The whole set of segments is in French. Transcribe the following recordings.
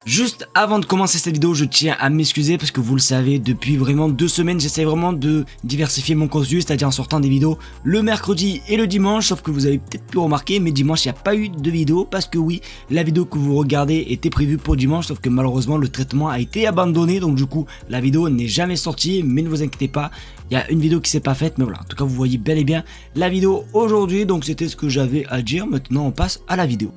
Juste avant de commencer cette vidéo, je tiens à m'excuser parce que vous le savez, depuis vraiment 2 semaines, j'essaie vraiment de diversifier mon contenu, c'est-à-dire en sortant des vidéos le mercredi et le dimanche, sauf que vous avez peut-être pu remarquer, mais dimanche il n'y a pas eu de vidéo parce que oui, la vidéo que vous regardez était prévue pour dimanche, sauf que malheureusement le traitement a été abandonné, donc du coup la vidéo n'est jamais sortie, mais ne vous inquiétez pas, il y a une vidéo qui s'est pas faite, mais voilà, en tout cas vous voyez bel et bien la vidéo aujourd'hui, donc c'était ce que j'avais à dire. Maintenant on passe à la vidéo.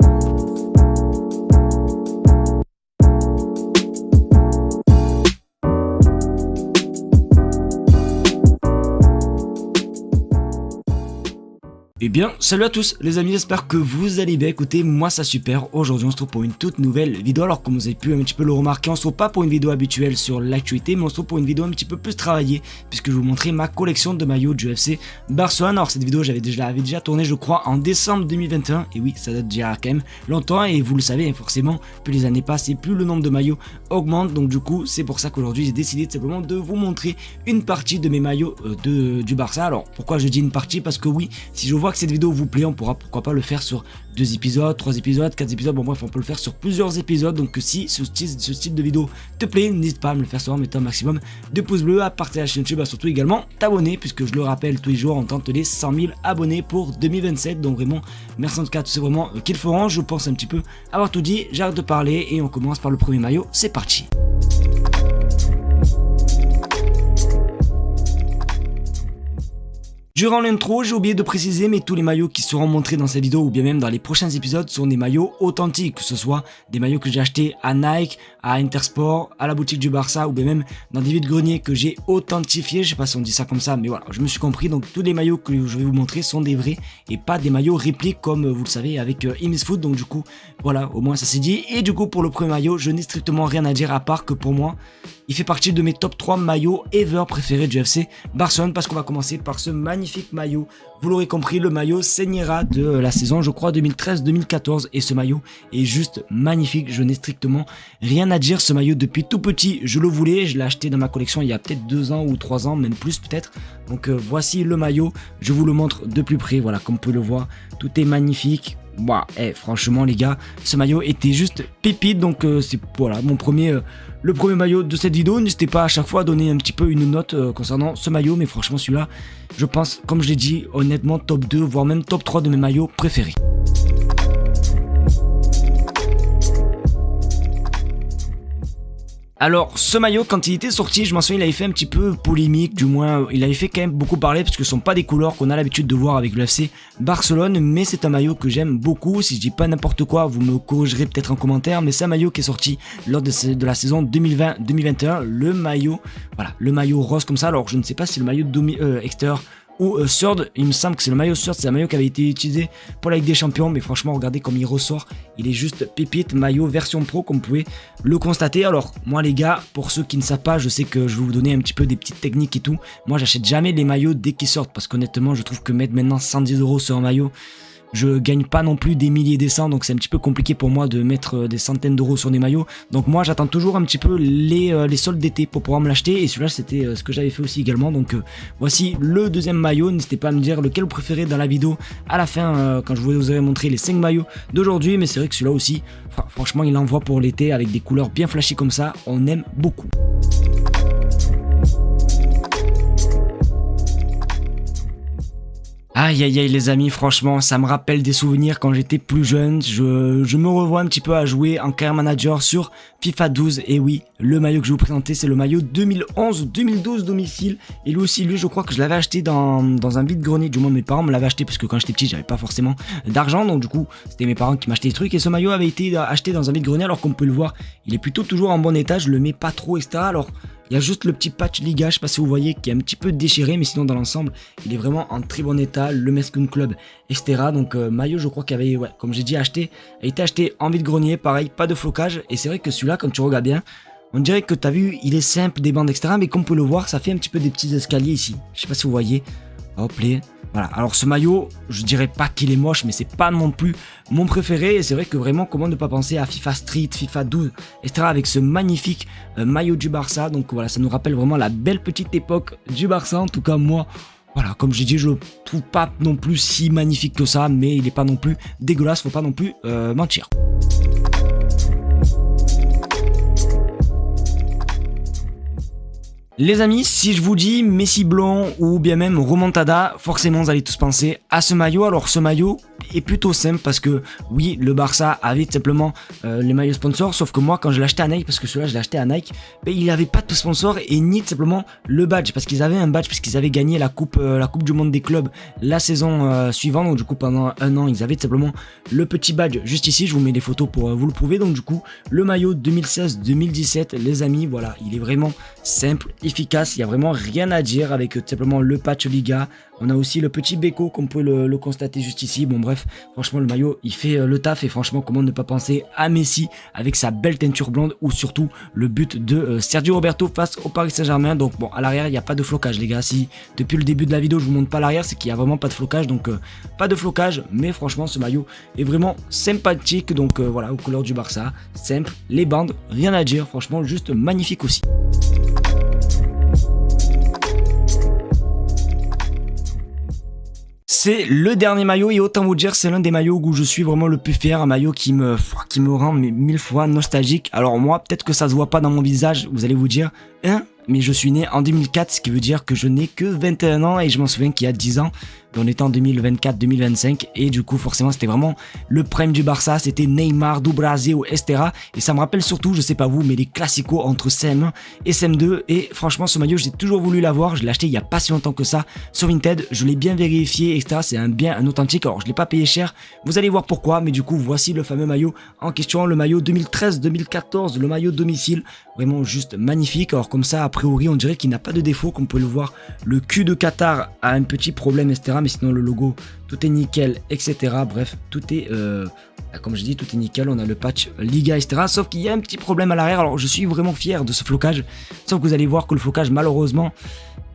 Eh bien, salut à tous les amis, j'espère que vous allez bien. Écoutez, moi ça super, aujourd'hui on se retrouve pour une toute nouvelle vidéo. Alors comme vous avez pu un petit peu le remarquer, on se retrouve pas pour une vidéo habituelle sur l'actualité, mais on se retrouve pour une vidéo un petit peu plus travaillée, puisque je vais vous montrer ma collection de maillots du FC Barcelone. Alors cette vidéo j'avais déjà tourné je crois en décembre 2021, et oui ça date déjà quand même longtemps, et vous le savez forcément, plus les années passent et plus le nombre de maillots augmente, donc du coup c'est pour ça qu'aujourd'hui j'ai décidé tout simplement de vous montrer une partie de mes maillots du Barça. Alors pourquoi je dis une partie? Parce que oui, si je vois que cette vidéo vous plaît, on pourra pourquoi pas le faire sur 2 épisodes, 3 épisodes, 4 épisodes, bon bref on peut le faire sur plusieurs épisodes. Donc si ce style de vidéo te plaît, n'hésite pas à me le faire savoir en mettant un maximum de pouces bleus, à partager la chaîne YouTube, à surtout également t'abonner, puisque je le rappelle tous les jours on tente les 100 000 abonnés pour 2027, donc vraiment merci en tout cas à tous, c'est vraiment qu'ils feront. Je pense un petit peu avoir tout dit, j'arrête de parler et on commence par le premier maillot, c'est parti. Durant l'intro, j'ai oublié de préciser, mais tous les maillots qui seront montrés dans cette vidéo ou bien même dans les prochains épisodes sont des maillots authentiques, que ce soit des maillots que j'ai achetés à Nike, à Intersport, à la boutique du Barça ou bien même dans des vides-greniers que j'ai authentifiés. Je sais pas si on dit ça comme ça, mais voilà, je me suis compris. Donc tous les maillots que je vais vous montrer sont des vrais et pas des maillots répliques comme vous le savez avec Imisfoot. Donc du coup, voilà, au moins ça c'est dit. Et du coup pour le premier maillot, je n'ai strictement rien à dire à part que pour moi, il fait partie de mes top 3 maillots ever préférés du FC Barcelone, parce qu'on va commencer par ce magnifique maillot. Vous l'aurez compris, le maillot Señera de la saison, je crois 2013-2014, et ce maillot est juste magnifique. Je n'ai strictement rien à dire. Ce maillot depuis tout petit, je le voulais, je l'ai acheté dans ma collection il y a peut-être 2 ans ou 3 ans, même plus peut-être. Donc voici le maillot, je vous le montre de plus près. Voilà, comme vous pouvez le voir, tout est magnifique. Wow, franchement les gars, ce maillot était juste pépite. Donc c'est voilà le premier maillot de cette vidéo. N'hésitez pas à chaque fois à donner un petit peu une note concernant ce maillot, mais franchement celui-là, je pense, comme je l'ai dit, honnêtement top 2 voire même top 3 de mes maillots préférés. Alors ce maillot, quand il était sorti, je m'en souviens, il avait fait un petit peu polémique, du moins il avait fait quand même beaucoup parler, parce que ce sont pas des couleurs qu'on a l'habitude de voir avec le FC Barcelone, mais c'est un maillot que j'aime beaucoup. Si je dis pas n'importe quoi, vous me corrigerez peut-être en commentaire, mais c'est un maillot qui est sorti lors de la saison 2020-2021, le maillot, voilà, le maillot rose comme ça. Alors je ne sais pas si le maillot extérieur ou Third, il me semble que c'est le maillot Third, c'est un maillot qui avait été utilisé pour la Ligue des Champions, mais franchement regardez comme il ressort, il est juste pépite, maillot version pro comme vous pouvez le constater. Alors moi les gars, pour ceux qui ne savent pas, je sais que je vais vous donner un petit peu des petites techniques et tout, moi j'achète jamais les maillots dès qu'ils sortent, parce qu'honnêtement je trouve que mettre maintenant 110 € sur un maillot, je gagne pas non plus des milliers et des cents, donc c'est un petit peu compliqué pour moi de mettre des centaines d'euros sur des maillots. Donc moi j'attends toujours un petit peu les soldes d'été pour pouvoir me l'acheter, et celui-là c'était ce que j'avais fait aussi également. Donc voici le deuxième maillot. N'hésitez pas à me dire lequel vous préférez dans la vidéo à la fin, quand je vous aurai montré les 5 maillots d'aujourd'hui. Mais c'est vrai que celui-là aussi, franchement il envoie pour l'été, avec des couleurs bien flashy comme ça, on aime beaucoup. Aïe aïe aïe les amis, franchement ça me rappelle des souvenirs quand j'étais plus jeune. Je me revois un petit peu à jouer en Career Manager sur FIFA 12. Et oui, le maillot que je vais vous présenter, c'est le maillot 2011 ou 2012 domicile. Et lui aussi, je crois que je l'avais acheté dans un vide-grenier. Du moins mes parents me l'avaient acheté, parce que quand j'étais petit j'avais pas forcément d'argent, donc du coup c'était mes parents qui m'achetaient des trucs. Et ce maillot avait été acheté dans un vide-grenier, alors qu'on peut le voir, il est plutôt toujours en bon état, je le mets pas trop etc. Alors il y a juste le petit patch Liga, je sais pas si vous voyez, qui est un petit peu déchiré, mais sinon dans l'ensemble il est vraiment en très bon état. Le Mescun Club etc. Donc maillot, je crois qu'il avait, ouais, comme j'ai dit, a été acheté en vide-grenier, pareil, pas de flocage. Et c'est vrai que celui-là, quand tu regardes bien, on dirait que t'as vu, il est simple, des bandes etc. Mais comme on peut le voir, ça fait un petit peu des petits escaliers ici, je sais pas si vous voyez. Hop là. Voilà, alors ce maillot, je dirais pas qu'il est moche, mais c'est pas non plus mon préféré. Et c'est vrai que vraiment, comment ne pas penser à FIFA Street, FIFA 12, etc. avec ce magnifique maillot du Barça. Donc voilà, ça nous rappelle vraiment la belle petite époque du Barça. En tout cas, moi, voilà, comme j'ai dit, je le trouve pas non plus si magnifique que ça, mais il est pas non plus dégueulasse, faut pas non plus mentir. Les amis, si je vous dis Messi blanc ou bien même remontada, forcément vous allez tous penser à ce maillot. Alors ce maillot est plutôt simple parce que oui, le Barça avait tout simplement les maillots sponsors, sauf que moi quand je l'ai acheté à Nike, parce que celui-là je l'ai acheté à Nike, ben, il n'avait pas de sponsor et ni tout simplement le badge, parce qu'ils avaient un badge puisqu'ils avaient gagné la coupe du monde des clubs la saison suivante. Donc du coup pendant un an ils avaient tout simplement le petit badge juste ici. Je vous mets les photos pour vous le prouver. Donc du coup le maillot 2016-2017, les amis, voilà, il est vraiment simple, efficace, il n'y a vraiment rien à dire avec tout simplement le patch Liga. On a aussi le petit Beko comme vous pouvez le constater juste ici. Bon bref, franchement le maillot il fait le taf et franchement comment ne pas penser à Messi avec sa belle teinture blonde ou surtout le but de Sergio Roberto face au Paris Saint-Germain. Donc bon, à l'arrière il n'y a pas de flocage les gars. Si depuis le début de la vidéo je vous montre pas l'arrière, c'est qu'il n'y a vraiment pas de flocage. Donc pas de flocage, mais franchement ce maillot est vraiment sympathique. Donc voilà, aux couleurs du Barça, simple, les bandes, rien à dire, franchement juste magnifique aussi. C'est le dernier maillot et autant vous dire c'est l'un des maillots où je suis vraiment le plus fier, un maillot qui me rend mais 1000 fois nostalgique. Alors moi peut-être que ça se voit pas dans mon visage, vous allez vous dire hein, mais je suis né en 2004, ce qui veut dire que je n'ai que 21 ans et je m'en souviens qu'il y a 10 ans, on était en 2024-2025 et du coup forcément c'était vraiment le prime du Barça, c'était Neymar, Du Brasil, etc. Et ça me rappelle surtout, je sais pas vous, mais les classicos entre CM1 et CM2 et franchement ce maillot j'ai toujours voulu l'avoir, je l'ai acheté il y a pas si longtemps que ça sur Vinted, je l'ai bien vérifié, etc. C'est un authentique, alors je l'ai pas payé cher, vous allez voir pourquoi, mais du coup voici le fameux maillot en question, le maillot 2013-2014, le maillot domicile, vraiment juste magnifique. Alors comme ça a priori on dirait qu'il n'a pas de défaut, comme vous pouvez le voir, le cul de Qatar a un petit problème, etc. Mais sinon le logo tout est nickel, etc. Bref, tout est comme je dis, tout est nickel. On a le patch Liga, etc. Sauf qu'il y a un petit problème à l'arrière. Alors je suis vraiment fier de ce flocage, sauf que vous allez voir que le flocage malheureusement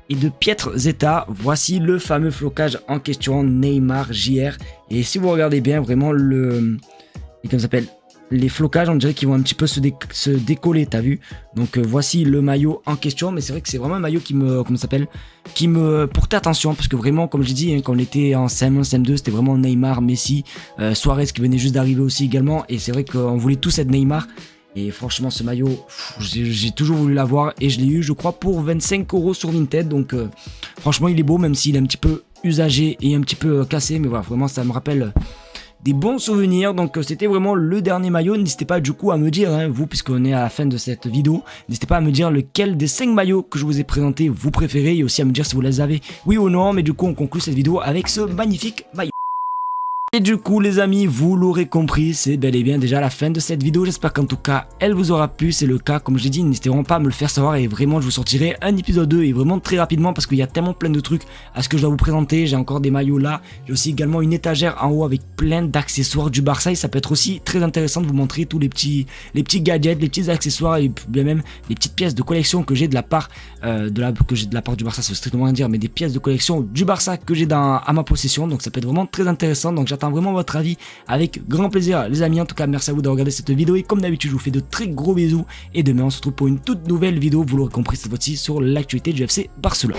est de piètre état. Voici le fameux flocage en question, Neymar JR. Et si vous regardez bien vraiment le comment ça s'appelle, les flocages on dirait qu'ils vont un petit peu se décoller, t'as vu. Donc voici le maillot en question, mais c'est vrai que c'est vraiment un maillot qui me portait attention, parce que vraiment comme j'ai dit hein, quand on était en CM1, CM2 c'était vraiment Neymar, Messi, Suarez qui venait juste d'arriver aussi également, et c'est vrai qu'on voulait tous être Neymar. Et franchement ce maillot, j'ai toujours voulu l'avoir et je l'ai eu je crois pour 25 € sur Vinted. Donc franchement il est beau même s'il est un petit peu usagé et un petit peu cassé, mais voilà vraiment ça me rappelle des bons souvenirs. Donc c'était vraiment le dernier maillot. N'hésitez pas du coup à me dire, hein, vous, puisqu'on est à la fin de cette vidéo, n'hésitez pas à me dire lequel des 5 maillots que je vous ai présentés vous préférez, et aussi à me dire si vous les avez oui ou non. Mais du coup on conclut cette vidéo avec ce magnifique maillot. Et du coup les amis, vous l'aurez compris, c'est bel et bien déjà la fin de cette vidéo. J'espère qu'en tout cas elle vous aura plu. C'est le cas, comme je l'ai dit, n'hésitez vraiment pas à me le faire savoir, et vraiment je vous sortirai un épisode 2 et vraiment très rapidement, parce qu'il y a tellement plein de trucs à ce que je dois vous présenter. J'ai encore des maillots là, j'ai aussi également une étagère en haut avec plein d'accessoires du Barça, et ça peut être aussi très intéressant de vous montrer tous les petits gadgets, les petits accessoires et bien même les petites pièces de collection que j'ai de la part du Barça, c'est strictement rien dire, mais des pièces de collection du Barça que j'ai à ma possession. Donc ça peut être vraiment très intéressant, donc j'attends vraiment votre avis avec grand plaisir les amis. En tout cas merci à vous de regarder cette vidéo, et comme d'habitude je vous fais de très gros bisous, et demain on se retrouve pour une toute nouvelle vidéo, vous l'aurez compris cette fois-ci sur l'actualité du FC Barcelone.